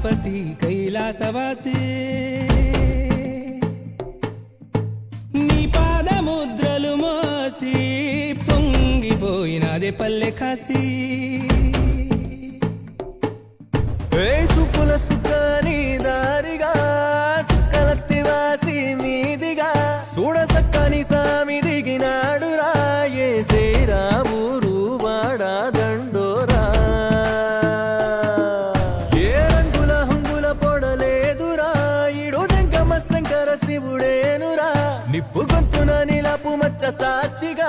తాపసి కైలాసవాసి నీ పాదముద్రలు మోసి పొంగిపోయినదే పల్లె కాసి సుకుల సుఖని దారిగా సుక్కలత్తి వాసి మీదిగా చూడ సక్కని సామి దిగినాడు రాయే శ్రీరామురు వాడా దండోరా ఏ రంగుల హంగుల పొడలేదురా ఇడు దెంకమ శంకర శివుడేనురా నిప్పు గొంతున నిలపు మచ్చ సాక్షిగా